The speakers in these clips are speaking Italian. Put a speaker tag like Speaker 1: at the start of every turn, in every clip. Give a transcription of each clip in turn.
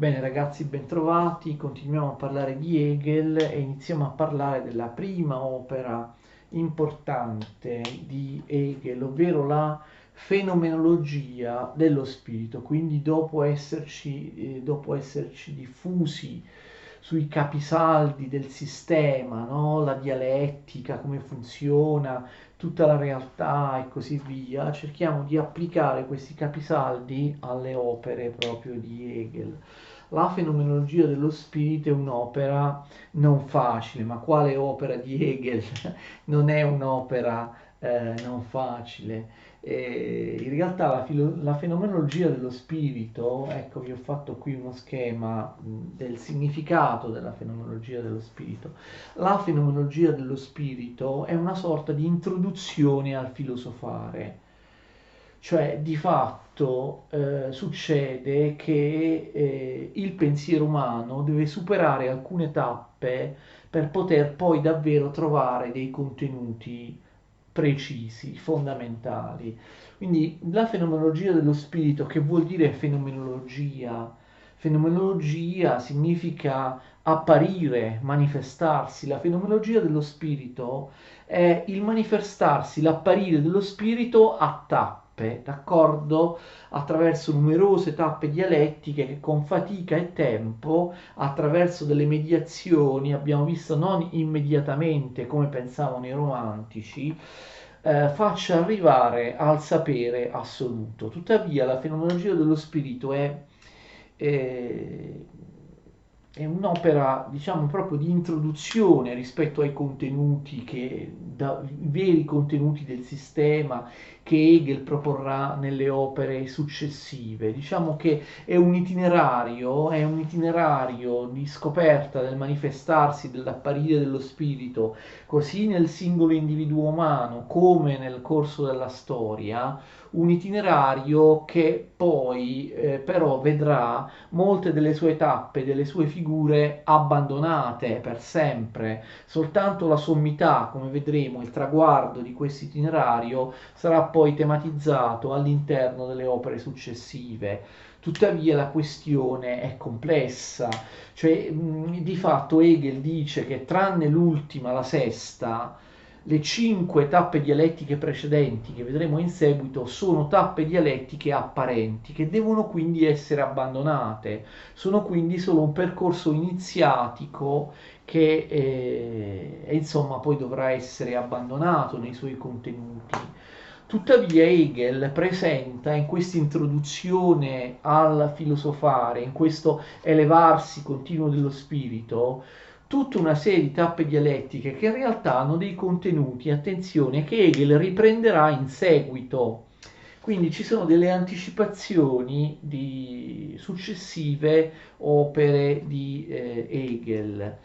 Speaker 1: Bene ragazzi, bentrovati, continuiamo a parlare di Hegel e iniziamo a parlare della prima opera importante di Hegel, ovvero la fenomenologia dello spirito. Quindi dopo esserci diffusi sui capisaldi del sistema, no? La dialettica, come funziona, tutta la realtà e così via, cerchiamo di applicare questi capisaldi alle opere proprio di Hegel. La fenomenologia dello spirito è un'opera non facile, ma quale opera di Hegel? Non è un'opera non facile. In realtà la fenomenologia dello spirito, ecco, vi ho fatto qui uno schema del significato della fenomenologia dello spirito. La fenomenologia dello spirito è una sorta di introduzione al filosofare, cioè di fatto succede che il pensiero umano deve superare alcune tappe per poter poi davvero trovare dei contenuti precisi, fondamentali. Quindi la fenomenologia dello spirito, che vuol dire fenomenologia? Fenomenologia significa apparire, manifestarsi. La fenomenologia dello spirito è il manifestarsi, l'apparire dello spirito a tappe, d'accordo? Attraverso numerose tappe dialettiche che con fatica e tempo, attraverso delle mediazioni, abbiamo visto non immediatamente come pensavano i romantici, faccia arrivare al sapere assoluto. Tuttavia la fenomenologia dello spirito eh, è un'opera, diciamo, proprio di introduzione rispetto ai contenuti i veri contenuti del sistema che Hegel proporrà nelle opere successive. Diciamo che è un itinerario di scoperta del manifestarsi, dell'apparire dello spirito, così nel singolo individuo umano come nel corso della storia, un itinerario che poi però vedrà molte delle sue tappe, delle sue figure abbandonate per sempre. Soltanto la sommità, come vedremo, il traguardo di questo itinerario sarà poi tematizzato all'interno delle opere successive. Tuttavia la questione è complessa, cioè di fatto Hegel dice che tranne l'ultima, la sesta, le 5 tappe dialettiche precedenti che vedremo in seguito sono tappe dialettiche apparenti che devono quindi essere abbandonate, sono quindi solo un percorso iniziatico che insomma poi dovrà essere abbandonato nei suoi contenuti. Tuttavia Hegel presenta in questa introduzione al filosofare, in questo elevarsi continuo dello spirito, tutta una serie di tappe dialettiche che in realtà hanno dei contenuti, attenzione, che Hegel riprenderà in seguito. Quindi ci sono delle anticipazioni di successive opere di Hegel.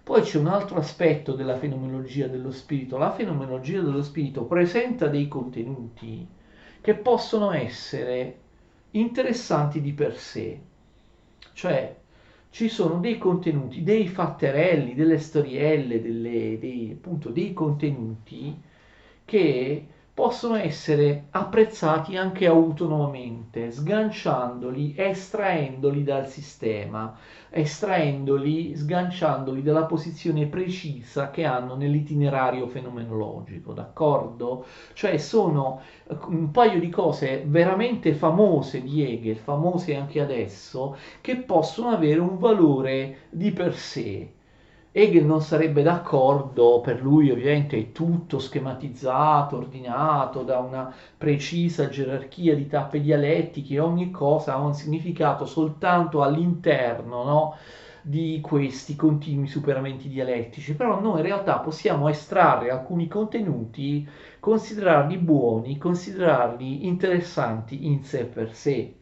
Speaker 1: Poi c'è un altro aspetto della fenomenologia dello spirito. La fenomenologia dello spirito presenta dei contenuti che possono essere interessanti di per sé, cioè ci sono dei contenuti, dei fatterelli, delle storielle, appunto, dei contenuti che possono essere apprezzati anche autonomamente, sganciandoli, estraendoli dal sistema, sganciandoli dalla posizione precisa che hanno nell'itinerario fenomenologico, d'accordo? Cioè sono un paio di cose veramente famose di Hegel, famose anche adesso, che possono avere un valore di per sé. Hegel non sarebbe d'accordo, per lui ovviamente è tutto schematizzato, ordinato da una precisa gerarchia di tappe dialettiche, ogni cosa ha un significato soltanto all'interno, no, di questi continui superamenti dialettici, però noi in realtà possiamo estrarre alcuni contenuti, considerarli buoni, considerarli interessanti in sé per sé.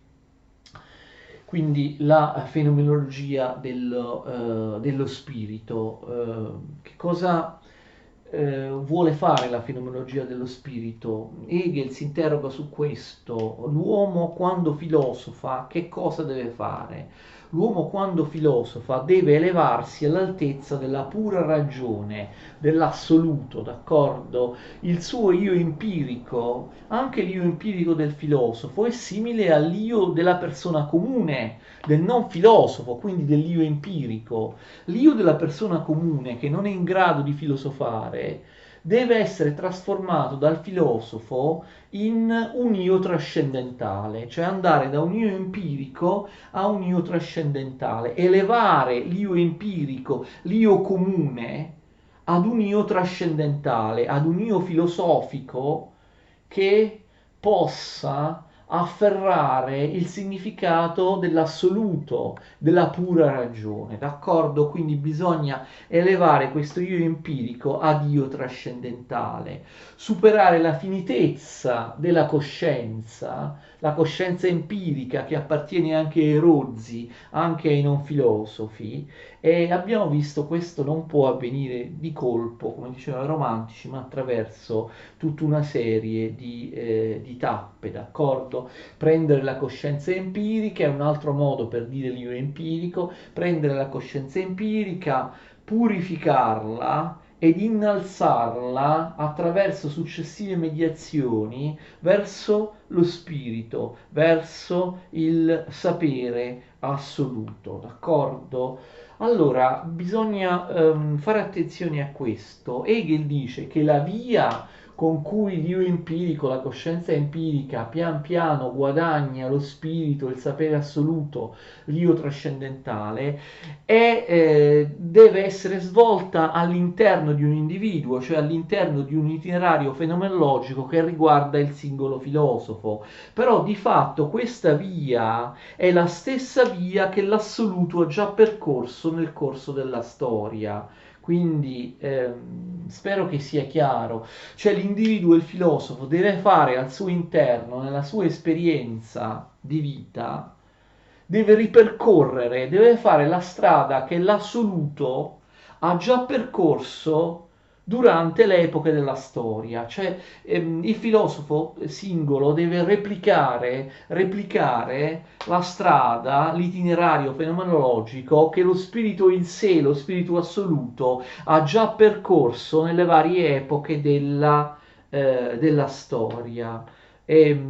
Speaker 1: Quindi la fenomenologia dello spirito, che cosa vuole fare la fenomenologia dello spirito. Hegel si interroga su questo. L'uomo quando filosofa che cosa deve fare? L'uomo quando filosofa deve elevarsi all'altezza della pura ragione, dell'assoluto, d'accordo? Il suo io empirico, anche l'io empirico del filosofo, è simile all'io della persona comune, del non filosofo, quindi dell'io empirico. L'io della persona comune che non è in grado di filosofare deve essere trasformato dal filosofo in un io trascendentale, cioè andare da un io empirico a un io trascendentale, elevare l'io empirico, l'io comune, ad un io trascendentale, ad un io filosofico che possa afferrare il significato dell'assoluto, della pura ragione, d'accordo? Quindi bisogna elevare questo io empirico ad io trascendentale, superare la finitezza della coscienza, la coscienza empirica che appartiene anche ai rozzi, anche ai non filosofi, e abbiamo visto questo non può avvenire di colpo, come dicevano i romantici, ma attraverso tutta una serie di tappe, d'accordo? Prendere la coscienza empirica è un altro modo per dire l'io empirico, prendere la coscienza empirica, purificarla ed innalzarla attraverso successive mediazioni verso lo spirito, verso il sapere assoluto, d'accordo? Allora, bisogna fare attenzione a questo. Hegel dice che la via con cui l'io empirico, la coscienza empirica, pian piano guadagna lo spirito, il sapere assoluto, l'io trascendentale, deve essere svolta all'interno di un individuo, cioè all'interno di un itinerario fenomenologico che riguarda il singolo filosofo. Però di fatto questa via è la stessa via che l'assoluto ha già percorso nel corso della storia. Quindi spero che sia chiaro, cioè l'individuo, il filosofo, deve fare al suo interno, nella sua esperienza di vita, deve ripercorrere, deve fare la strada che l'assoluto ha già percorso durante le epoche della storia, cioè il filosofo singolo deve replicare la strada, l'itinerario fenomenologico che lo spirito in sé, lo spirito assoluto, ha già percorso nelle varie epoche della storia. E,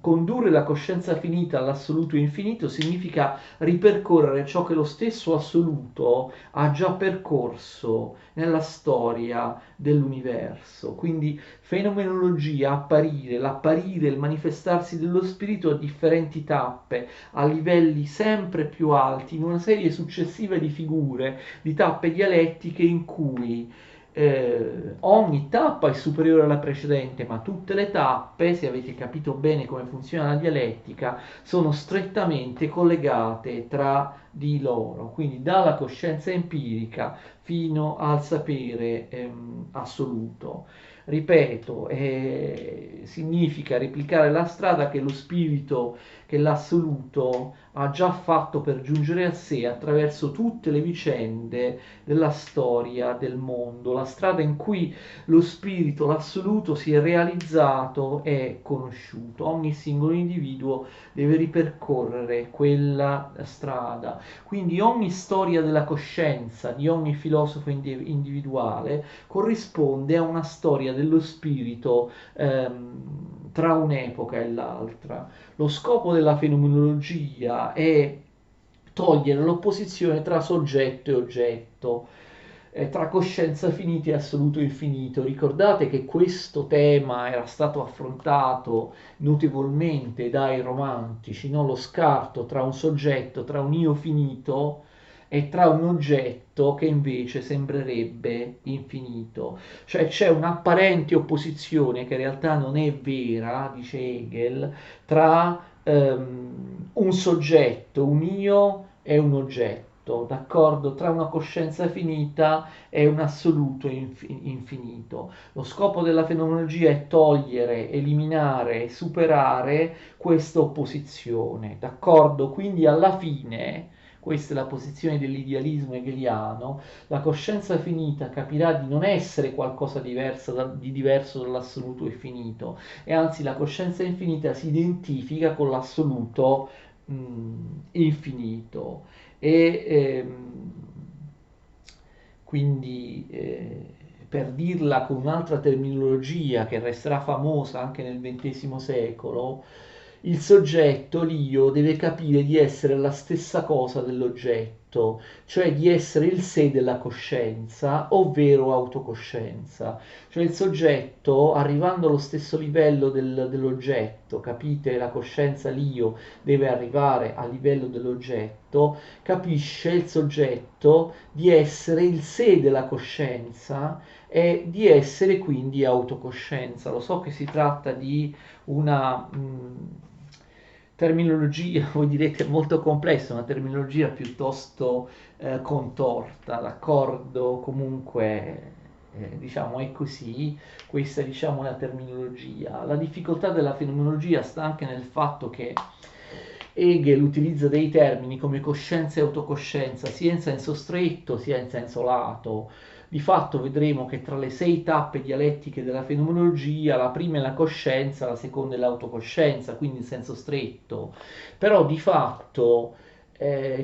Speaker 1: condurre la coscienza finita all'assoluto infinito significa ripercorrere ciò che lo stesso assoluto ha già percorso nella storia dell'universo. Quindi fenomenologia, apparire, l'apparire, il manifestarsi dello spirito a differenti tappe, a livelli sempre più alti, in una serie successiva di figure, di tappe dialettiche in cui ogni tappa è superiore alla precedente, ma tutte le tappe, se avete capito bene come funziona la dialettica, sono strettamente collegate tra di loro, quindi dalla coscienza empirica fino al sapere assoluto. Ripeto, significa replicare la strada che lo spirito, che l'assoluto ha già fatto per giungere a sé attraverso tutte le vicende della storia del mondo, la strada in cui lo spirito, l'assoluto si è realizzato e conosciuto. Ogni singolo individuo deve ripercorrere quella strada. Quindi ogni storia della coscienza di ogni filosofo individuale corrisponde a una storia dello spirito tra un'epoca e l'altra. Lo scopo della fenomenologia è togliere l'opposizione tra soggetto e oggetto, tra coscienza finita e assoluto infinito. Ricordate che questo tema era stato affrontato notevolmente dai romantici, no? Lo scarto tra un soggetto, tra un io finito e tra un oggetto che invece sembrerebbe infinito. Cioè c'è un'apparente opposizione che in realtà non è vera, dice Hegel, tra un soggetto, un io e un oggetto, d'accordo? Tra una coscienza finita e un assoluto infinito. Lo scopo della fenomenologia è togliere, eliminare, superare questa opposizione, d'accordo? Quindi alla fine questa è la posizione dell'idealismo hegeliano, la coscienza finita capirà di non essere qualcosa di diverso dall'assoluto e finito, e anzi la coscienza infinita si identifica con l'assoluto infinito. E quindi per dirla con un'altra terminologia che resterà famosa anche nel XX secolo, il soggetto, l'io, deve capire di essere la stessa cosa dell'oggetto, cioè di essere il sé della coscienza, ovvero autocoscienza. Cioè il soggetto, arrivando allo stesso livello dell'oggetto, capite? La coscienza, l'io, deve arrivare al livello dell'oggetto, capisce il soggetto di essere il sé della coscienza e di essere quindi autocoscienza. Lo so che si tratta di una terminologia, voi direte molto complessa, una terminologia piuttosto contorta, d'accordo? Comunque, diciamo, è così, questa diciamo, è la terminologia. La difficoltà della fenomenologia sta anche nel fatto che Hegel utilizza dei termini come coscienza e autocoscienza sia in senso stretto sia in senso lato. Di fatto vedremo che tra le 6 tappe dialettiche della fenomenologia la prima è la coscienza, la seconda è l'autocoscienza, quindi in senso stretto. Però di fatto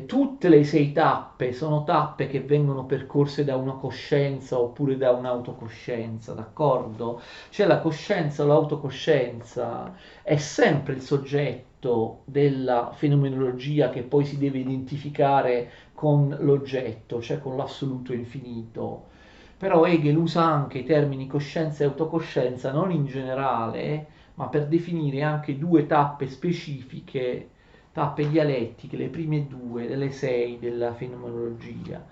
Speaker 1: tutte le 6 tappe sono tappe che vengono percorse da una coscienza oppure da un'autocoscienza, d'accordo? Cioè la coscienza o l'autocoscienza è sempre il soggetto della fenomenologia che poi si deve identificare con l'oggetto, cioè con l'assoluto infinito. Però Hegel usa anche i termini coscienza e autocoscienza non in generale, ma per definire anche 2 tappe specifiche, tappe dialettiche, le prime 2 delle 6 della fenomenologia.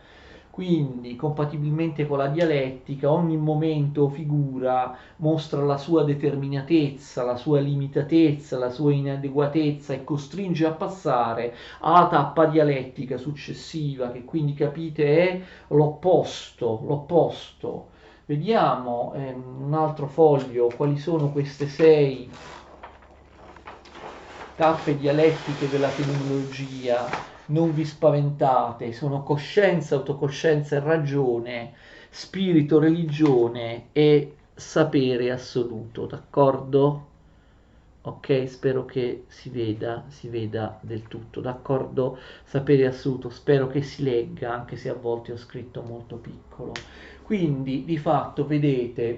Speaker 1: Quindi, compatibilmente con la dialettica, ogni momento o figura mostra la sua determinatezza, la sua limitatezza, la sua inadeguatezza e costringe a passare alla tappa dialettica successiva, che quindi capite è l'opposto, l'opposto. Vediamo un altro foglio quali sono queste 6 tappe dialettiche della fenomenologia. Non vi spaventate, sono coscienza, autocoscienza e ragione, spirito, religione e sapere assoluto, d'accordo? Ok, spero che si veda del tutto, d'accordo? Sapere assoluto, spero che si legga, anche se a volte ho scritto molto piccolo. Quindi, di fatto, vedete,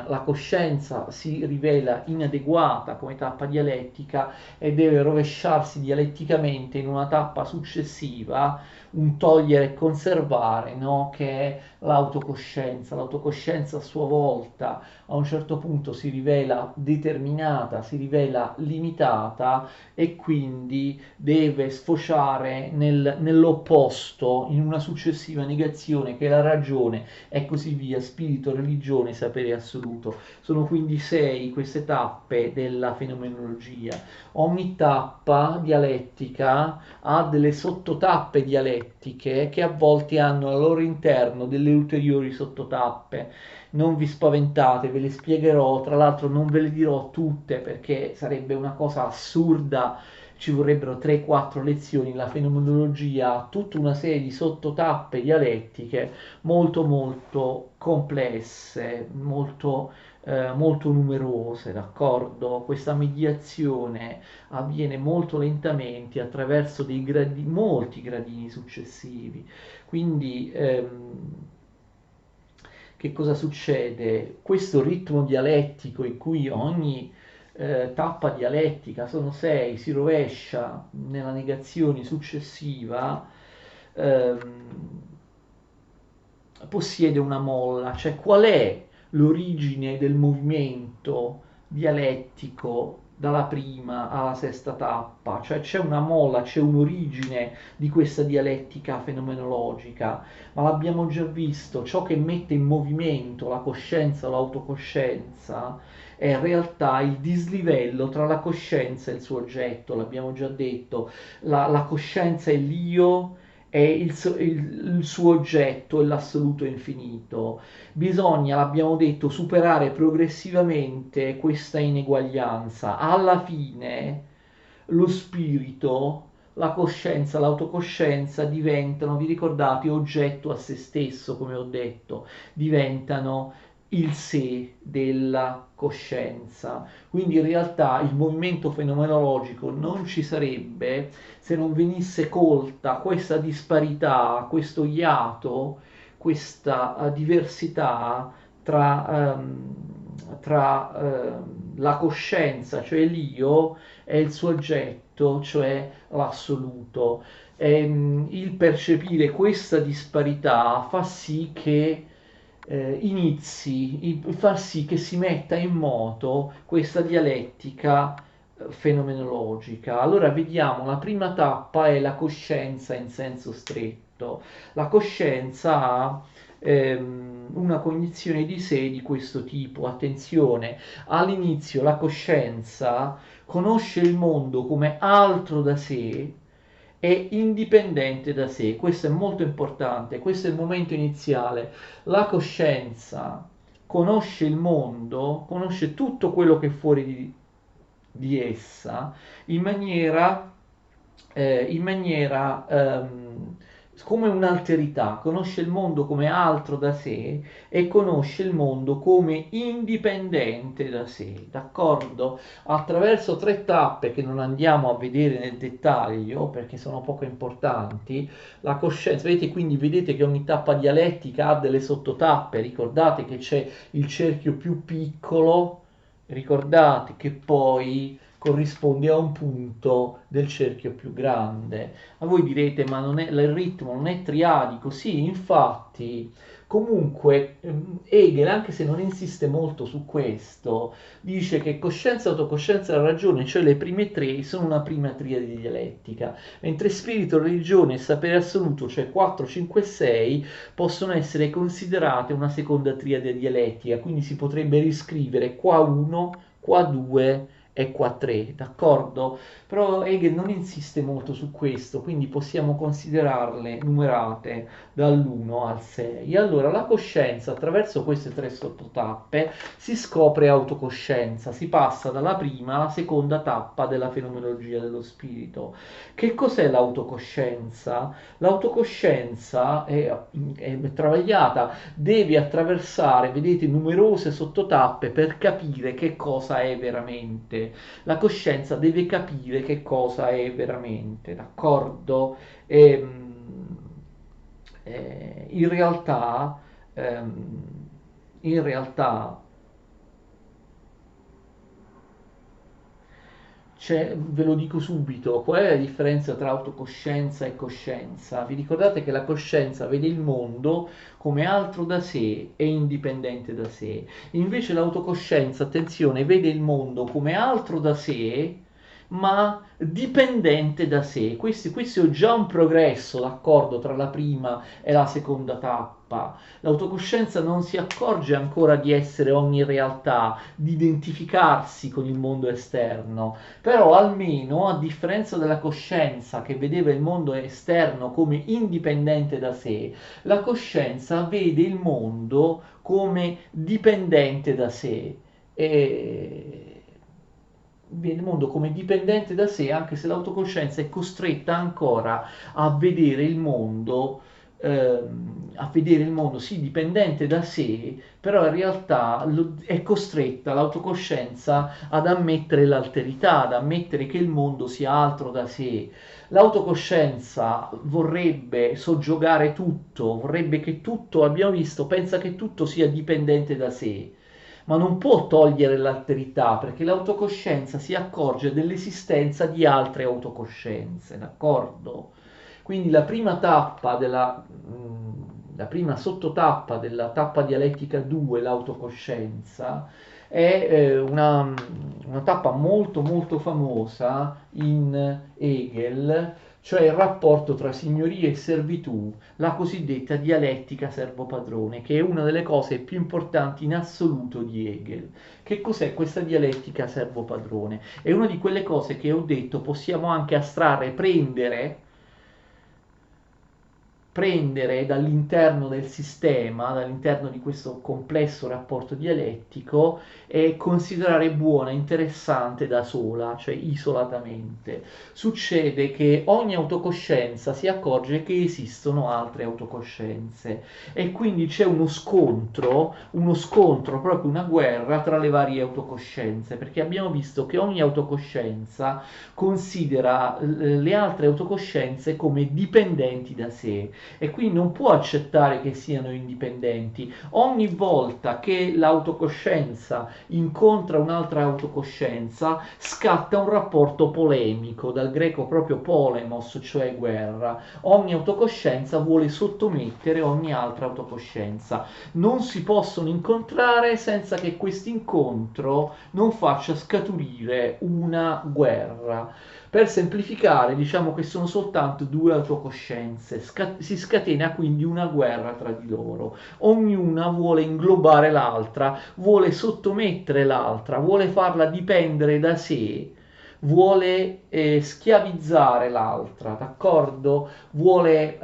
Speaker 1: la coscienza si rivela inadeguata come tappa dialettica e deve rovesciarsi dialetticamente in una tappa successiva, un togliere e conservare, no? Che è l'autocoscienza. L'autocoscienza a sua volta a un certo punto si rivela determinata, si rivela limitata e quindi deve sfociare nell'opposto, in una successiva negazione che è la ragione e così via, spirito, religione, sapere assoluto. Sono quindi 6 queste tappe della fenomenologia. Ogni tappa dialettica ha delle sottotappe dialettiche che a volte hanno al loro interno delle ulteriori sottotappe. Non vi spaventate, ve le spiegherò, tra l'altro non ve le dirò tutte perché sarebbe una cosa assurda, ci vorrebbero 3-4 lezioni. La fenomenologia ha tutta una serie di sottotappe dialettiche molto molto complesse, molto numerose, d'accordo? Questa mediazione avviene molto lentamente attraverso molti gradini successivi. Quindi che cosa succede? Questo ritmo dialettico in cui ogni tappa dialettica, sono 6, si rovescia nella negazione successiva, ehm, possiede una molla, cioè qual è l'origine del movimento dialettico dalla prima alla sesta tappa, cioè c'è una molla, c'è un'origine di questa dialettica fenomenologica, ma l'abbiamo già visto, ciò che mette in movimento la coscienza o l'autocoscienza è in realtà il dislivello tra la coscienza e il suo oggetto, l'abbiamo già detto, la coscienza è l'io è il suo oggetto è l'assoluto infinito. Bisogna, l'abbiamo detto, superare progressivamente questa ineguaglianza. Alla fine lo spirito la coscienza, l'autocoscienza diventano, vi ricordate, oggetto a se stesso, come ho detto, diventano il sé della coscienza. Quindi in realtà il movimento fenomenologico non ci sarebbe se non venisse colta questa disparità, questo iato, questa diversità tra la coscienza, cioè l'io, e il soggetto, cioè l'assoluto. Il percepire questa disparità fa sì che far sì che si metta in moto questa dialettica fenomenologica. Allora vediamo, la prima tappa è la coscienza in senso stretto. La coscienza ha una cognizione di sé di questo tipo. Attenzione, all'inizio la coscienza conosce il mondo come altro da sé e indipendente da sé. Questo è molto importante, questo è il momento iniziale. La coscienza conosce il mondo, conosce tutto quello che è fuori di essa in maniera, come un'alterità, conosce il mondo come altro da sé e conosce il mondo come indipendente da sé, d'accordo? Attraverso tre tappe che non andiamo a vedere nel dettaglio perché sono poco importanti, la coscienza, vedete, quindi vedete che ogni tappa dialettica ha delle sottotappe, ricordate che c'è il cerchio più piccolo, ricordate che poi corrisponde a un punto del cerchio più grande. Ma voi direte, ma non è, il ritmo non è triadico? Sì, infatti, comunque Hegel, anche se non insiste molto su questo, dice che coscienza, autocoscienza e ragione, cioè le prime tre, sono una prima triade dialettica, mentre spirito, religione e sapere assoluto, cioè 4, 5 e 6, possono essere considerate una seconda triade dialettica, quindi si potrebbe riscrivere qua 1, qua 2 e qua 3, d'accordo? Però Hegel non insiste molto su questo, quindi possiamo considerarle numerate dall'1 al 6. Allora la coscienza attraverso queste tre sottotappe si scopre autocoscienza, si passa dalla prima alla seconda tappa della fenomenologia dello spirito. Che cos'è l'autocoscienza? L'autocoscienza è travagliata, deve attraversare, vedete, numerose sottotappe per capire che cosa è veramente. La coscienza deve capire che cosa è veramente, d'accordo? E, in realtà, ehm, in realtà ve lo dico subito, qual è la differenza tra autocoscienza e coscienza? Vi ricordate che la coscienza vede il mondo come altro da sé e indipendente da sé, invece l'autocoscienza, attenzione, vede il mondo come altro da sé ma dipendente da sé. Questo è già un progresso, d'accordo, tra la prima e la seconda tappa. L'autocoscienza non si accorge ancora di essere ogni realtà, di identificarsi con il mondo esterno, però almeno, a differenza della coscienza che vedeva il mondo esterno come indipendente da sé, la coscienza vede il mondo come dipendente da sé. E vede il mondo come dipendente da sé, anche se l'autocoscienza è costretta ancora a vedere il mondo, sì, dipendente da sé, però in realtà è costretta l'autocoscienza ad ammettere l'alterità, ad ammettere che il mondo sia altro da sé. L'autocoscienza vorrebbe soggiogare tutto, vorrebbe che tutto, abbiamo visto, pensa che tutto sia dipendente da sé, ma non può togliere l'alterità perché l'autocoscienza si accorge dell'esistenza di altre autocoscienze, d'accordo? Quindi la prima sottotappa della tappa dialettica 2, l'autocoscienza, è una tappa molto molto famosa in Hegel, cioè il rapporto tra signoria e servitù, la cosiddetta dialettica servo-padrone, che è una delle cose più importanti in assoluto di Hegel. Che cos'è questa dialettica servo-padrone? È una di quelle cose che ho detto possiamo anche astrarre, prendere prendere dall'interno del sistema, dall'interno di questo complesso rapporto dialettico e considerare buona, interessante da sola, cioè isolatamente. Succede che ogni autocoscienza si accorge che esistono altre autocoscienze e quindi c'è uno scontro, proprio una guerra tra le varie autocoscienze, perché abbiamo visto che ogni autocoscienza considera le altre autocoscienze come dipendenti da sé e quindi non può accettare che siano indipendenti. Ogni volta che l'autocoscienza incontra un'altra autocoscienza, scatta un rapporto polemico, dal greco proprio polemos, cioè guerra. Ogni autocoscienza vuole sottomettere ogni altra autocoscienza. Non si possono incontrare senza che questo incontro non faccia scaturire una guerra. Per semplificare, diciamo che sono soltanto due autocoscienze, si scatena quindi una guerra tra di loro. Ognuna vuole inglobare l'altra, vuole sottomettere l'altra, vuole farla dipendere da sé, vuole schiavizzare l'altra, d'accordo? Vuole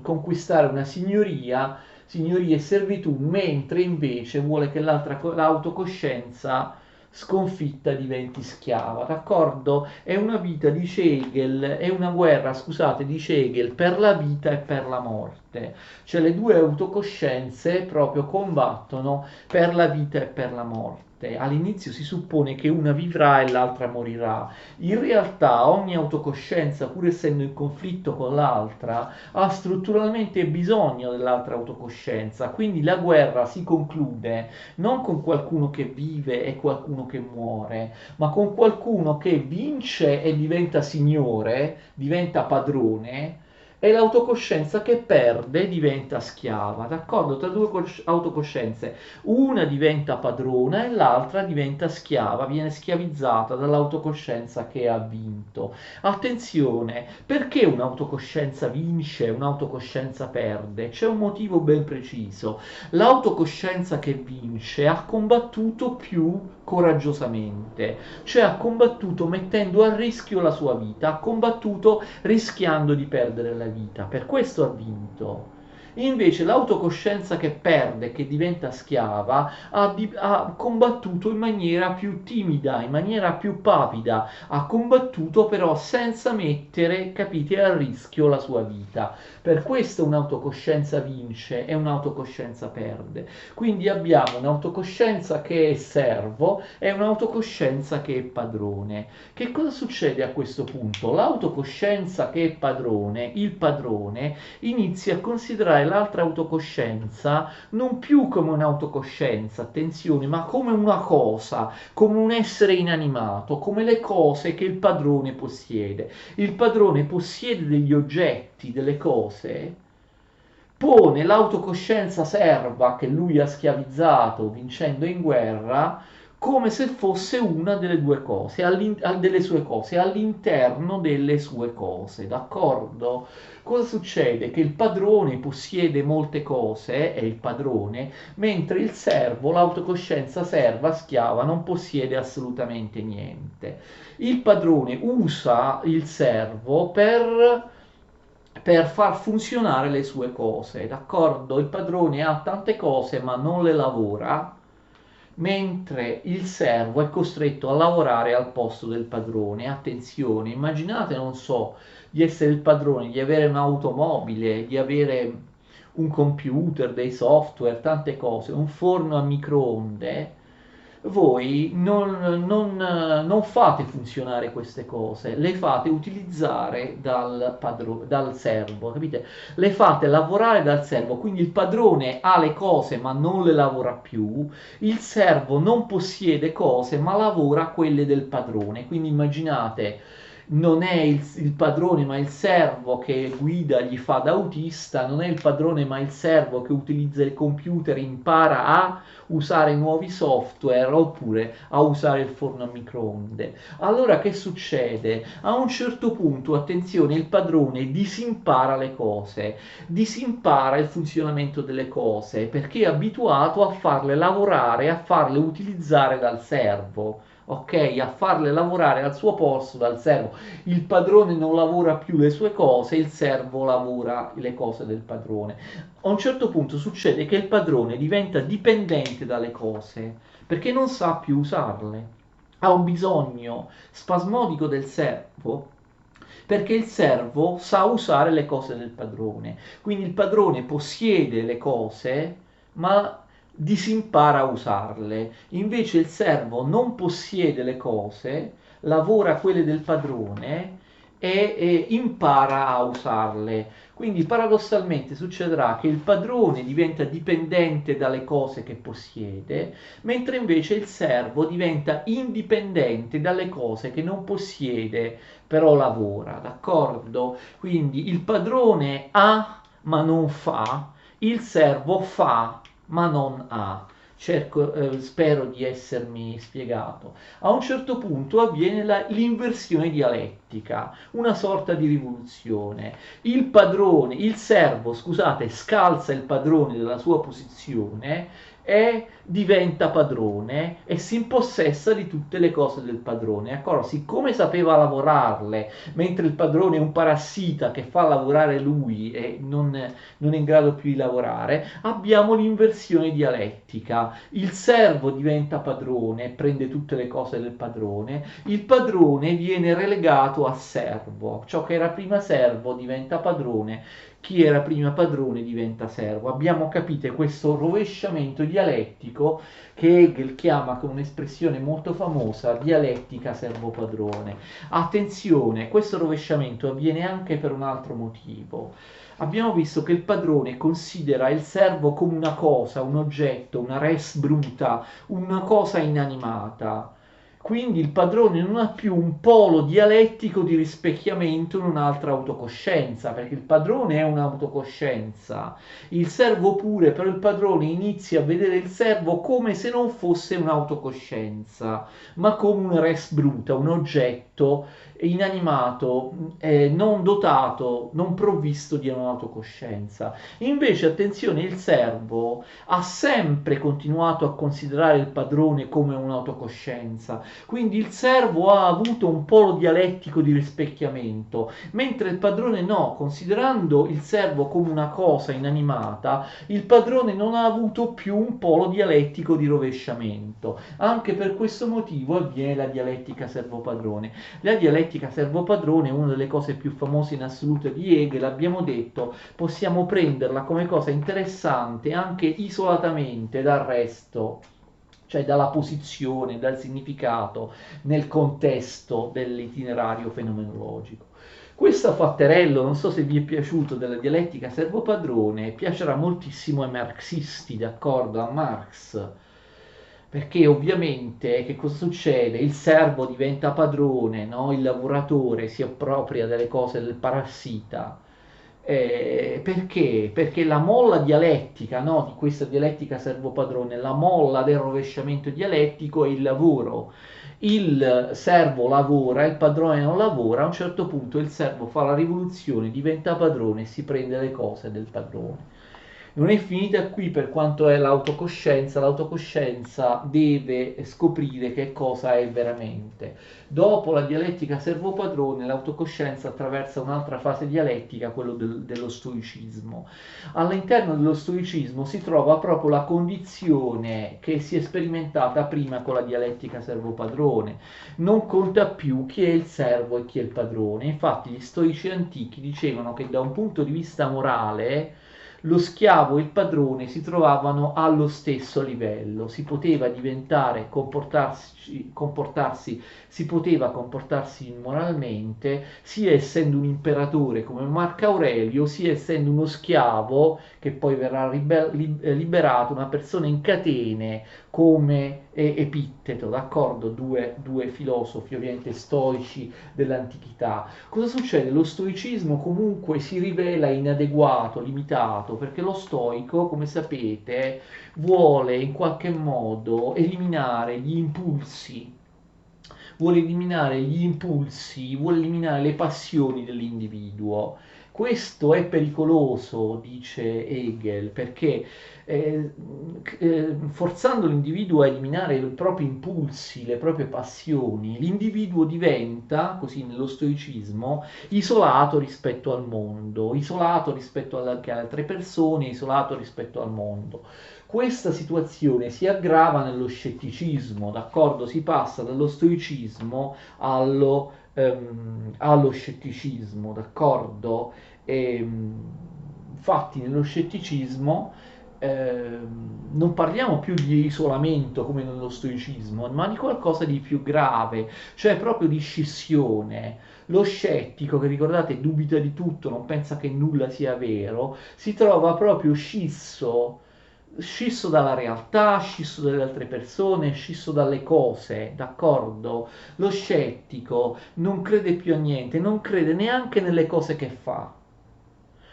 Speaker 1: conquistare una signoria e servitù, mentre invece vuole che l'autocoscienza sconfitta diventi schiava, d'accordo? È una vita, dice Hegel, è una guerra, scusate, dice Hegel, per la vita e per la morte. Cioè le due autocoscienze proprio combattono per la vita e per la morte. All'inizio si suppone che una vivrà e l'altra morirà. In realtà ogni autocoscienza, pur essendo in conflitto con l'altra, ha strutturalmente bisogno dell'altra autocoscienza. Quindi la guerra si conclude non con qualcuno che vive e qualcuno che muore, ma con qualcuno che vince e diventa signore, diventa padrone, e l'autocoscienza che perde diventa schiava, d'accordo? Tra due autocoscienze, una diventa padrona e l'altra diventa schiava, viene schiavizzata dall'autocoscienza che ha vinto. Attenzione, perché un'autocoscienza vince e un'autocoscienza perde? C'è un motivo ben preciso. L'autocoscienza che vince ha combattuto più coraggiosamente, cioè ha combattuto mettendo a rischio la sua vita, ha combattuto rischiando di perdere la vita, per questo ha vinto. Invece l'autocoscienza che perde, che diventa schiava, ha combattuto in maniera più timida, in maniera più papida, ha combattuto però senza mettere, capite, a rischio la sua vita. Per questo un'autocoscienza vince e un'autocoscienza perde. Quindi abbiamo un'autocoscienza che è servo e un'autocoscienza che è padrone. Che cosa succede a questo punto? L'autocoscienza che è padrone, il padrone, inizia a considerare l'altra autocoscienza non più come un'autocoscienza, attenzione, ma come una cosa, come un essere inanimato, come le cose che il padrone possiede. Il padrone possiede degli oggetti, delle cose, pone l'autocoscienza serva che lui ha schiavizzato vincendo in guerra come se fosse una delle due cose, delle sue cose, all'interno delle sue cose, d'accordo? Cosa succede? Che il padrone possiede molte cose, è il padrone, mentre il servo, l'autocoscienza serva, schiava, non possiede assolutamente niente. Il padrone usa il servo per far funzionare le sue cose, d'accordo? Il padrone ha tante cose ma non le lavora, mentre il servo è costretto a lavorare al posto del padrone. Attenzione, immaginate, non so, di essere il padrone, di avere un'automobile, di avere un computer, dei software, tante cose, un forno a microonde. Voi non fate funzionare queste cose, le fate utilizzare dal servo, capite? Le fate lavorare dal servo, quindi il padrone ha le cose ma non le lavora più, il servo non possiede cose ma lavora quelle del padrone, quindi immaginate, non è il padrone ma il servo che guida, gli fa da autista, non è il padrone ma il servo che utilizza il computer, impara a usare nuovi software oppure a usare il forno a microonde. Allora che succede? A un certo punto, attenzione, il padrone disimpara le cose, disimpara il funzionamento delle cose perché è abituato a farle lavorare, a farle utilizzare dal servo. ok? A farle lavorare al suo posto dal servo. Il padrone non lavora più le sue cose, il servo lavora le cose del padrone. A un certo punto succede che il padrone diventa dipendente dalle cose perché non sa più usarle. Ha un bisogno spasmodico del servo perché il servo sa usare le cose del padrone. Quindi il padrone possiede le cose, ma disimpara a usarle. Invece il servo non possiede le cose, lavora quelle del padrone e impara a usarle. Quindi paradossalmente succederà che il padrone diventa dipendente dalle cose che possiede, mentre invece il servo diventa indipendente dalle cose che non possiede, però lavora, d'accordo? Quindi il padrone ha ma non fa, il servo fa ma non ha. Spero di essermi spiegato. A un certo punto avviene l'inversione dialettica, una sorta di rivoluzione. Il servo, scusate, scalza il padrone della sua posizione e diventa padrone e si impossessa di tutte le cose del padrone. Allora, siccome sapeva lavorarle, mentre il padrone è un parassita che fa lavorare lui e non è in grado più di lavorare, abbiamo l'inversione dialettica. Il servo diventa padrone, prende tutte le cose del padrone, il padrone viene relegato a servo, ciò che era prima servo diventa padrone, chi era prima padrone diventa servo. Abbiamo capito questo rovesciamento dialettico che Hegel chiama con un'espressione molto famosa dialettica servo-padrone. Attenzione, questo rovesciamento avviene anche per un altro motivo. Abbiamo visto che il padrone considera il servo come una cosa, un oggetto, una res bruta, una cosa inanimata. Quindi il padrone non ha più un polo dialettico di rispecchiamento in un'altra autocoscienza, perché il padrone è un'autocoscienza. Il servo pure, però il padrone inizia a vedere il servo come se non fosse un'autocoscienza, ma come un res bruta, un oggetto inanimato, non dotato, non provvisto di un'autocoscienza. Invece, attenzione, il servo ha sempre continuato a considerare il padrone come un'autocoscienza, quindi il servo ha avuto un polo dialettico di rispecchiamento, mentre il padrone no, considerando il servo come una cosa inanimata, il padrone non ha avuto più un polo dialettico di rovesciamento. Anche per questo motivo avviene la dialettica servo-padrone. La dialettica servo-padrone è una delle cose più famose in assoluto di Hegel, abbiamo detto, possiamo prenderla come cosa interessante anche isolatamente dal resto, cioè dalla posizione, dal significato nel contesto dell'itinerario fenomenologico. Questo fatterello, non so se vi è piaciuto, della dialettica servo-padrone, piacerà moltissimo ai marxisti, d'accordo? A Marx, perché ovviamente che cosa succede? Il servo diventa padrone, no? Il lavoratore si appropria delle cose del parassita. Perché? Perché la molla dialettica, no, di questa dialettica servo-padrone, la molla del rovesciamento dialettico è il lavoro. Il servo lavora, il padrone non lavora, a un certo punto il servo fa la rivoluzione, diventa padrone e si prende le cose del padrone. Non è finita qui per quanto è l'autocoscienza deve scoprire che cosa è veramente. Dopo la dialettica servo-padrone, l'autocoscienza attraversa un'altra fase dialettica, quello dello stoicismo. All'interno dello stoicismo si trova proprio la condizione che si è sperimentata prima con la dialettica servo-padrone. Non conta più chi è il servo e chi è il padrone. Infatti gli stoici antichi dicevano che da un punto di vista morale lo schiavo e il padrone si trovavano allo stesso livello, si poteva si poteva comportarsi immoralmente, sia essendo un imperatore come Marco Aurelio, sia essendo uno schiavo che poi verrà liberato, una persona in catene come Epitteto, d'accordo? Due filosofi ovviamente stoici dell'antichità. Cosa succede? Lo stoicismo comunque si rivela inadeguato, limitato, perché lo stoico, come sapete, vuole in qualche modo eliminare gli impulsi, vuole eliminare gli impulsi, vuole eliminare le passioni dell'individuo. Questo è pericoloso, dice Hegel, perché forzando l'individuo a eliminare i propri impulsi, le proprie passioni, l'individuo diventa, così nello stoicismo, isolato rispetto al mondo, isolato rispetto anche alle altre persone, isolato rispetto al mondo. Questa situazione si aggrava nello scetticismo, d'accordo? Si passa dallo stoicismo allo scetticismo, d'accordo? Infatti nello scetticismo non parliamo più di isolamento come nello stoicismo, ma di qualcosa di più grave, cioè proprio di scissione. Lo scettico, che ricordate dubita di tutto, non pensa che nulla sia vero, si trova proprio scisso dalla realtà, scisso dalle altre persone, scisso dalle cose, d'accordo? Lo scettico non crede più a niente, non crede neanche nelle cose che fa,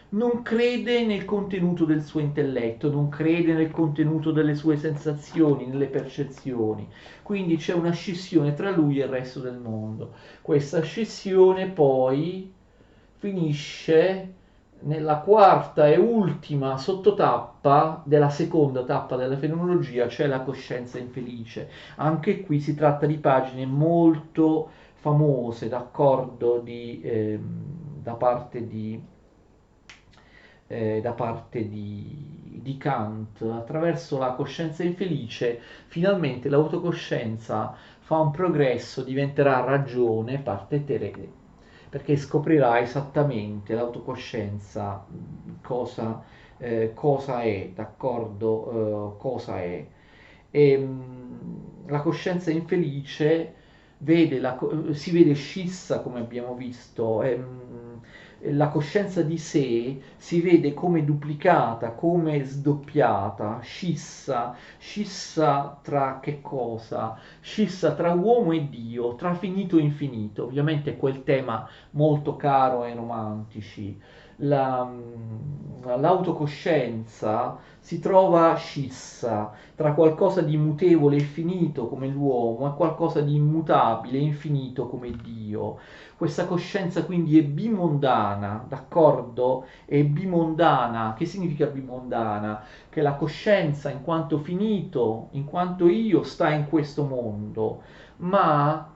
Speaker 1: non crede nel contenuto del suo intelletto, non crede nel contenuto delle sue sensazioni, nelle percezioni. Quindi c'è una scissione tra lui e il resto del mondo. Questa scissione poi finisce nella quarta e ultima sottotappa della seconda tappa della fenomenologia, cioè la coscienza infelice. Anche qui si tratta di pagine molto famose, d'accordo, da parte di Kant. Attraverso la coscienza infelice, finalmente l'autocoscienza fa un progresso, diventerà ragione, parte Terese, perché scoprirà esattamente l'autocoscienza cosa è, d'accordo? Cosa è. La coscienza infelice si vede scissa, come abbiamo visto, la coscienza di sé si vede come duplicata, come sdoppiata, scissa tra che cosa? Scissa tra uomo e Dio, tra finito e infinito. Ovviamente è quel tema molto caro ai romantici. L'autocoscienza si trova scissa tra qualcosa di mutevole e finito come l'uomo e qualcosa di immutabile e infinito come Dio. Questa coscienza quindi è bimondana, d'accordo? È bimondana. Che significa bimondana? Che la coscienza, in quanto finito, in quanto io, sta in questo mondo, ma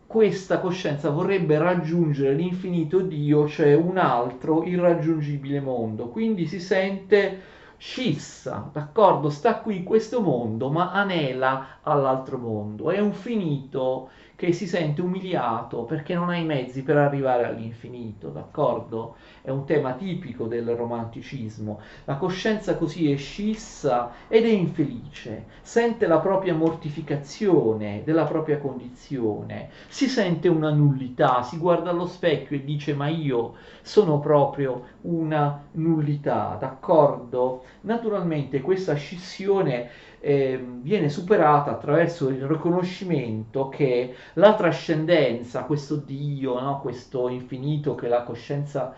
Speaker 1: questa coscienza vorrebbe raggiungere l'infinito Dio, cioè un altro irraggiungibile mondo. Quindi si sente scissa, d'accordo? Sta qui in questo mondo, ma anela all'altro mondo. È un finito che si sente umiliato perché non ha i mezzi per arrivare all'infinito, d'accordo? È un tema tipico del romanticismo. La coscienza così è scissa ed è infelice, sente la propria mortificazione della propria condizione, si sente una nullità, si guarda allo specchio e dice ma io sono proprio una nullità, d'accordo? Naturalmente questa scissione viene superata attraverso il riconoscimento che la trascendenza, questo Dio, no? Questo infinito che l'autocoscienza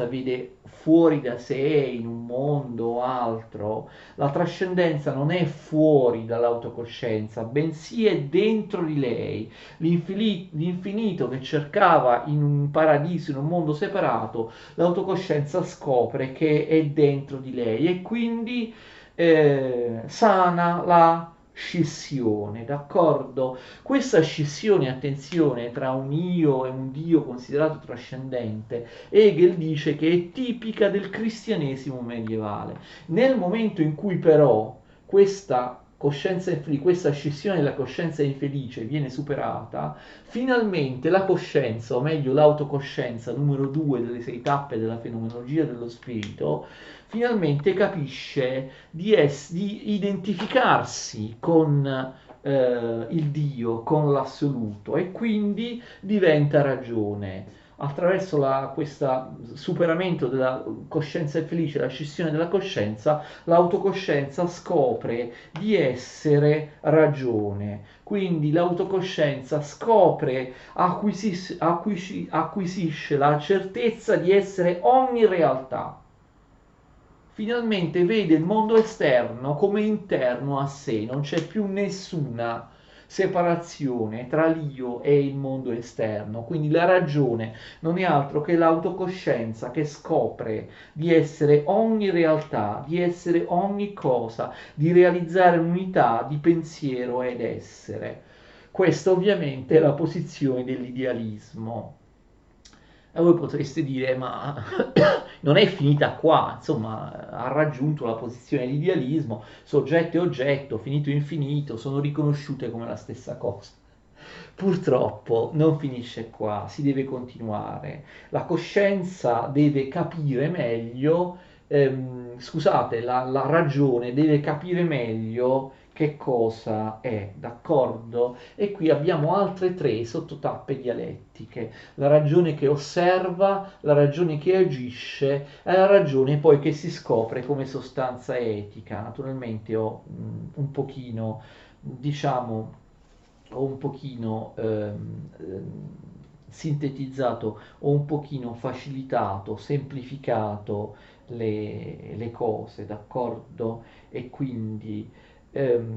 Speaker 1: vede fuori da sé in un mondo altro, la trascendenza non è fuori dall'autocoscienza, bensì è dentro di lei. L'infinito che cercava in un paradiso, in un mondo separato, l'autocoscienza scopre che è dentro di lei e quindi sana la scissione, d'accordo? Questa scissione, attenzione, tra un io e un Dio considerato trascendente, Hegel dice che è tipica del cristianesimo medievale. Nel momento in cui però questa scissione della coscienza infelice viene superata, finalmente la coscienza, o meglio l'autocoscienza numero 2 delle 6 tappe della fenomenologia dello spirito, finalmente capisce di identificarsi con il Dio, con l'assoluto e quindi diventa ragione. Attraverso questo superamento della coscienza infelice, la scissione della coscienza, l'autocoscienza scopre di essere ragione. Quindi l'autocoscienza scopre, acquisisce la certezza di essere ogni realtà. Finalmente vede il mondo esterno come interno a sé, non c'è più nessuna separazione tra l'io e il mondo esterno. Quindi la ragione non è altro che l'autocoscienza che scopre di essere ogni realtà, di essere ogni cosa, di realizzare un'unità di pensiero ed essere. Questa ovviamente è la posizione dell'idealismo. E voi potreste dire, ma non è finita qua, insomma, ha raggiunto la posizione di idealismo, soggetto e oggetto, finito e infinito, sono riconosciute come la stessa cosa. Purtroppo non finisce qua, si deve continuare. La coscienza deve capire meglio, scusate, la ragione deve capire meglio che cosa è, d'accordo? E qui abbiamo altre tre sottotappe dialettiche: la ragione che osserva, la ragione che agisce e la ragione poi che si scopre come sostanza etica. Naturalmente ho un pochino, diciamo, ho un pochino sintetizzato, ho un pochino facilitato, semplificato le cose, d'accordo? E quindi ehm,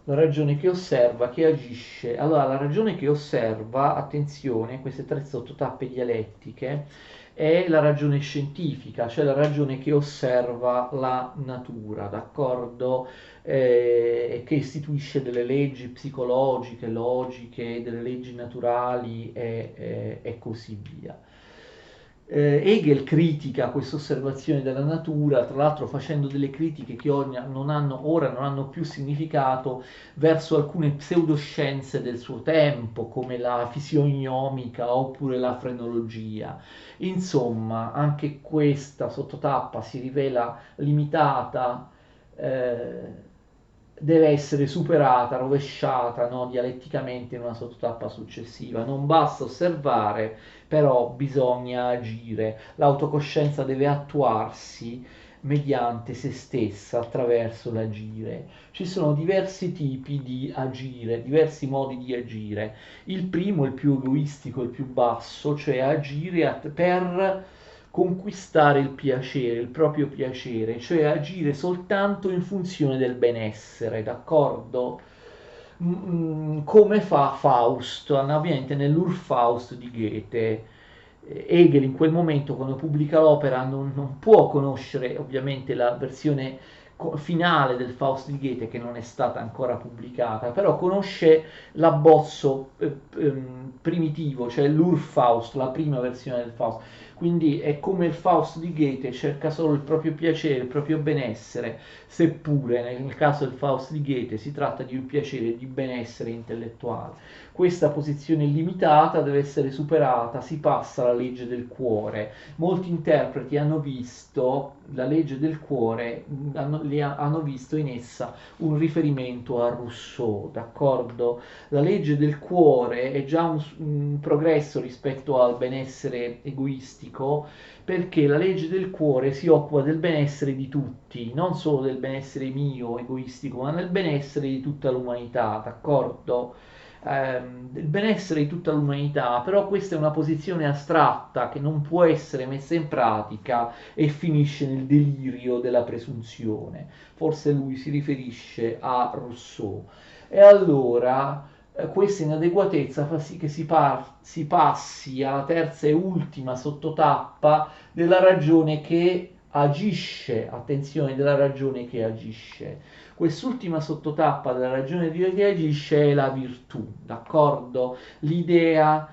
Speaker 1: la ragione che osserva, che agisce. Allora, la ragione che osserva, attenzione, queste tre sottotappe dialettiche, è la ragione scientifica, cioè la ragione che osserva la natura, d'accordo? Che istituisce delle leggi psicologiche, logiche, delle leggi naturali e così via. Hegel critica questa osservazione della natura, tra l'altro facendo delle critiche che ora non hanno più significato verso alcune pseudoscienze del suo tempo, come la fisionomica oppure la frenologia. Insomma, anche questa sottotappa si rivela limitata, deve essere superata, rovesciata, no, dialetticamente in una sottotappa successiva. Non basta osservare, però bisogna agire. L'autocoscienza deve attuarsi mediante se stessa, attraverso l'agire. Ci sono diversi tipi di agire, diversi modi di agire. Il primo, il più egoistico, il più basso, cioè agire per conquistare il proprio piacere, cioè agire soltanto in funzione del benessere, d'accordo? Come fa Faust, ovviamente nell'Urfaust di Goethe. Hegel in quel momento, quando pubblica l'opera, non può conoscere ovviamente la versione finale del Faust di Goethe, che non è stata ancora pubblicata, però conosce l'abbozzo primitivo, cioè l'Urfaust, la prima versione del Faust. Quindi è come il Faust di Goethe, cerca solo il proprio piacere, il proprio benessere, seppure nel caso del Faust di Goethe si tratta di un piacere di benessere intellettuale. Questa posizione limitata deve essere superata, si passa alla legge del cuore. Molti interpreti hanno visto la legge del cuore, hanno visto in essa un riferimento a Rousseau, d'accordo? La legge del cuore è già un progresso rispetto al benessere egoistico, perché la legge del cuore si occupa del benessere di tutti, non solo del benessere mio egoistico, ma del benessere di tutta l'umanità, d'accordo? Del benessere di tutta l'umanità, però questa è una posizione astratta che non può essere messa in pratica e finisce nel delirio della presunzione. Forse lui si riferisce a Rousseau. E allora questa inadeguatezza fa sì che si passi alla terza e ultima sottotappa della ragione che agisce, attenzione, della ragione che agisce. Quest'ultima sottotappa della ragione che agisce è la virtù, d'accordo? L'idea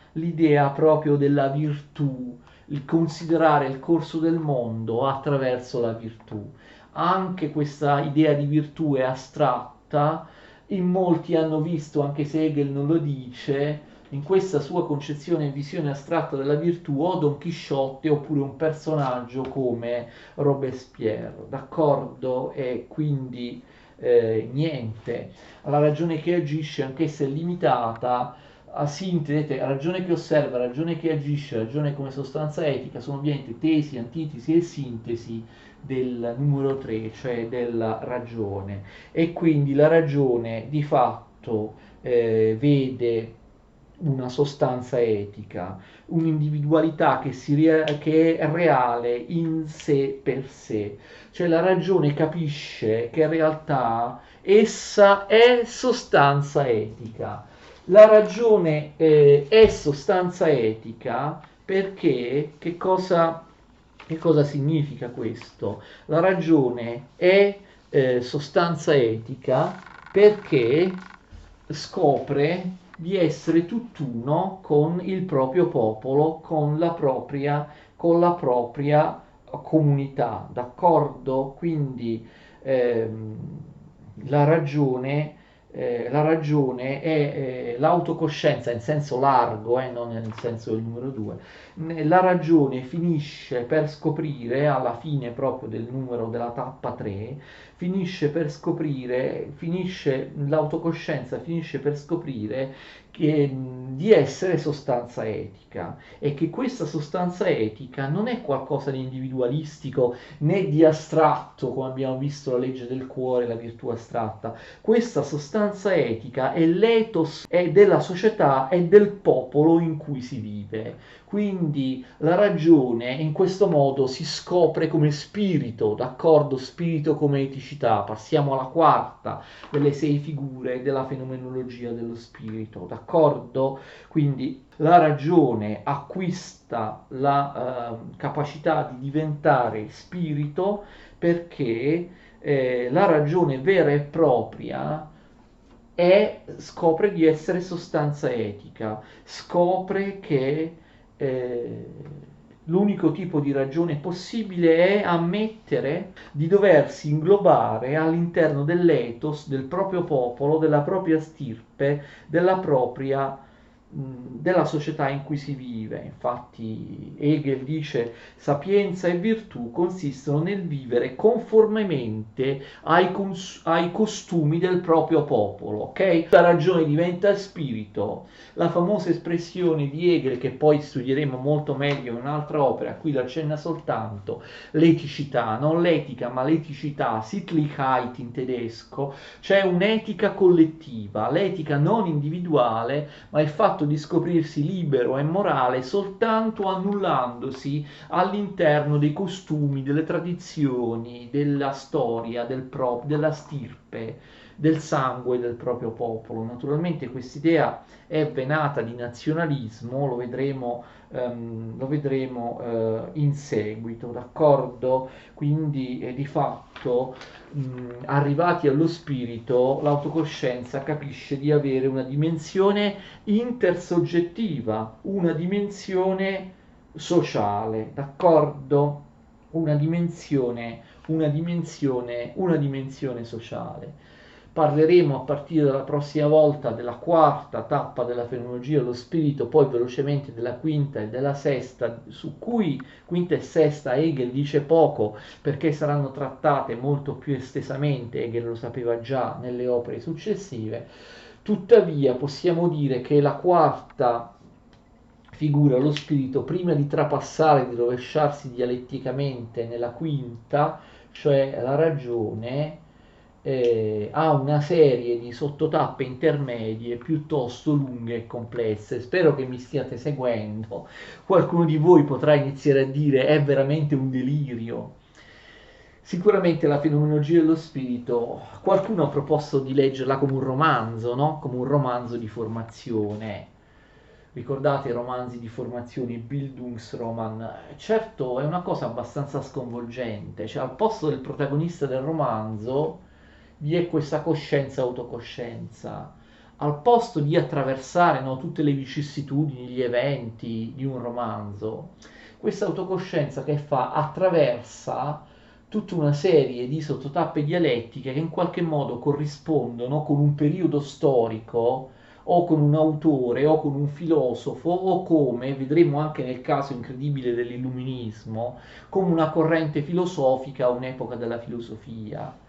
Speaker 1: proprio della virtù, il considerare il corso del mondo attraverso la virtù. Anche questa idea di virtù è astratta, in molti hanno visto, anche se Hegel non lo dice, in questa sua concezione e visione astratta della virtù o Don Chisciotte oppure un personaggio come Robespierre, d'accordo? E quindi niente, la ragione che agisce, anch'essa è limitata a sintesi, ragione che osserva, ragione che agisce, ragione come sostanza etica, sono ovviamente tesi, antitesi e sintesi del numero 3, cioè della ragione. E quindi la ragione di fatto vede una sostanza etica, un'individualità che è reale in sé per sé, cioè la ragione capisce che in realtà essa è sostanza etica. La ragione è sostanza etica perché che cosa significa questo? La ragione è sostanza etica perché scopre di essere tutt'uno con il proprio popolo, con la propria comunità, d'accordo? Quindi ehm, la ragione, la ragione è l'autocoscienza in senso largo, non nel senso del numero 2. La ragione finisce per scoprire, alla fine proprio del numero della tappa 3, finisce per scoprire, l'autocoscienza finisce per scoprire di essere sostanza etica e che questa sostanza etica non è qualcosa di individualistico né di astratto, come abbiamo visto la legge del cuore, la virtù astratta. Questa sostanza etica è l'ethos è della società e del popolo in cui si vive. Quindi la ragione in questo modo si scopre come spirito, d'accordo? Spirito come eticità. Passiamo alla quarta delle 6 figure della fenomenologia dello spirito, d'accordo? Quindi la ragione acquista la capacità di diventare spirito perché la ragione vera e propria scopre di essere sostanza etica, scopre che eh, l'unico tipo di ragione possibile è ammettere di doversi inglobare all'interno dell'ethos del proprio popolo, della propria stirpe, della società in cui si vive. Infatti Hegel dice sapienza e virtù consistono nel vivere conformemente ai costumi del proprio popolo, ok? La ragione diventa spirito, la famosa espressione di Hegel che poi studieremo molto meglio in un'altra opera, qui la accenna soltanto, l'eticità, non l'etica ma l'eticità, Sittlichkeit in tedesco, c'è un'etica collettiva, l'etica non individuale, ma il fatto di scoprirsi libero e morale soltanto annullandosi all'interno dei costumi, delle tradizioni, della storia, della stirpe, del sangue del proprio popolo. Naturalmente quest'idea è venata di nazionalismo, lo vedremo in seguito, d'accordo? Quindi di fatto arrivati allo spirito, l'autocoscienza capisce di avere una dimensione intersoggettiva, una dimensione sociale, d'accordo? Una dimensione sociale. Parleremo a partire dalla prossima volta della quarta tappa della fenomenologia dello spirito, poi velocemente della quinta e della sesta, su cui quinta e sesta Hegel dice poco perché saranno trattate molto più estesamente, Hegel lo sapeva già nelle opere successive. Tuttavia possiamo dire che la quarta figura, lo spirito, prima di trapassare, di rovesciarsi dialetticamente nella quinta, cioè la ragione, ha una serie di sottotappe intermedie piuttosto lunghe e complesse. Spero che mi stiate seguendo. Qualcuno di voi potrà iniziare a dire è veramente un delirio. Sicuramente la fenomenologia dello spirito, qualcuno ha proposto di leggerla come un romanzo, no? Come un romanzo di formazione. Ricordate i romanzi di formazione Bildungsroman? Certo, è una cosa abbastanza sconvolgente, cioè al posto del protagonista del romanzo vi è questa coscienza autocoscienza. Al posto di attraversare, no, tutte le vicissitudini, gli eventi di un romanzo, questa autocoscienza che fa attraversa tutta una serie di sottotappe dialettiche che in qualche modo corrispondono con un periodo storico o con un autore o con un filosofo o come, vedremo anche nel caso incredibile dell'illuminismo, come una corrente filosofica o un'epoca della filosofia.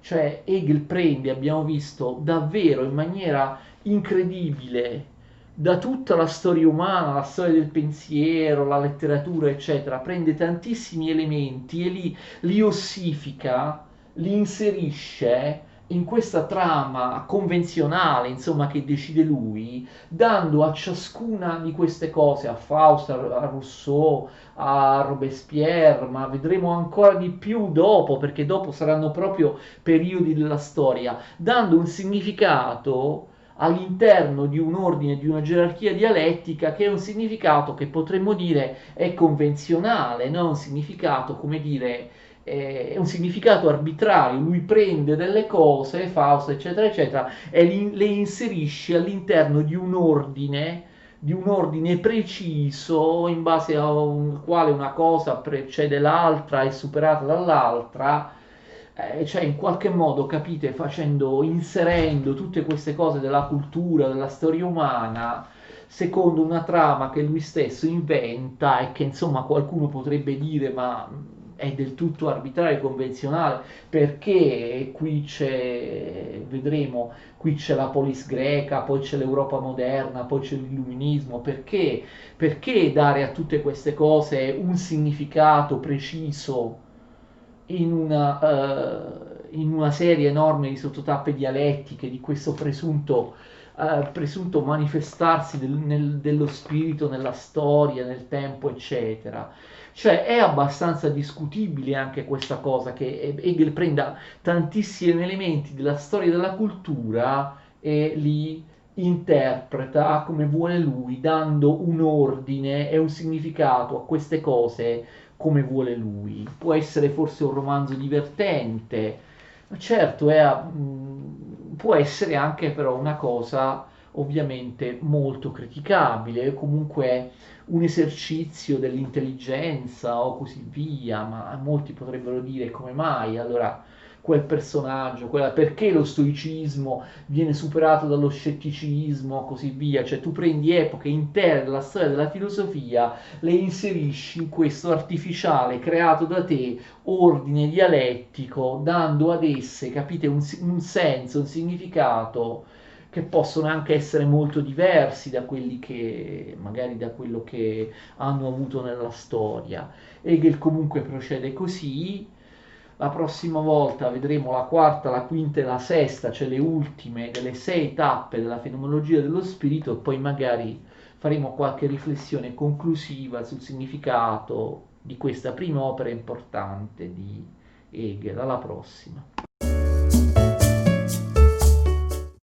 Speaker 1: Cioè Hegel prende, abbiamo visto, davvero in maniera incredibile da tutta la storia umana, la storia del pensiero, la letteratura, eccetera, prende tantissimi elementi e li ossifica, li inserisce in questa trama convenzionale, insomma, che decide lui, dando a ciascuna di queste cose, a Faust, a Rousseau, a Robespierre, ma vedremo ancora di più dopo, perché dopo saranno proprio periodi della storia, dando un significato all'interno di un ordine, di una gerarchia dialettica, che è un significato che potremmo dire è convenzionale, non un significato, come dire, è un significato arbitrario. Lui prende delle cose, Faust, eccetera, eccetera, e le inserisce all'interno di un ordine preciso in base al quale una cosa precede l'altra, è superata dall'altra, cioè in qualche modo, capite, inserendo tutte queste cose della cultura, della storia umana, secondo una trama che lui stesso inventa e che insomma qualcuno potrebbe dire ma è del tutto arbitrario e convenzionale, perché qui c'è, vedremo, qui c'è la polis greca, poi c'è l'Europa moderna, poi c'è l'illuminismo, perché dare a tutte queste cose un significato preciso in una serie enorme di sottotappe dialettiche di questo presunto manifestarsi dello spirito nella storia, nel tempo, eccetera. Cioè è abbastanza discutibile anche questa cosa che Hegel prenda tantissimi elementi della storia della cultura e li interpreta come vuole lui, dando un ordine e un significato a queste cose come vuole lui. Può essere forse un romanzo divertente, ma certo può essere anche però una cosa ovviamente molto criticabile, comunque un esercizio dell'intelligenza o così via, ma molti potrebbero dire come mai allora quel personaggio, perché lo stoicismo viene superato dallo scetticismo, così via, cioè tu prendi epoche intere della storia della filosofia, le inserisci in questo artificiale creato da te ordine dialettico, dando ad esse, capite, un senso, un significato che possono anche essere molto diversi da quelli che magari da quello che hanno avuto nella storia. Hegel comunque procede così. La prossima volta vedremo la quarta, la quinta e la sesta, cioè le ultime delle 6 tappe della fenomenologia dello spirito, e poi magari faremo qualche riflessione conclusiva sul significato di questa prima opera importante di Hegel. Alla prossima.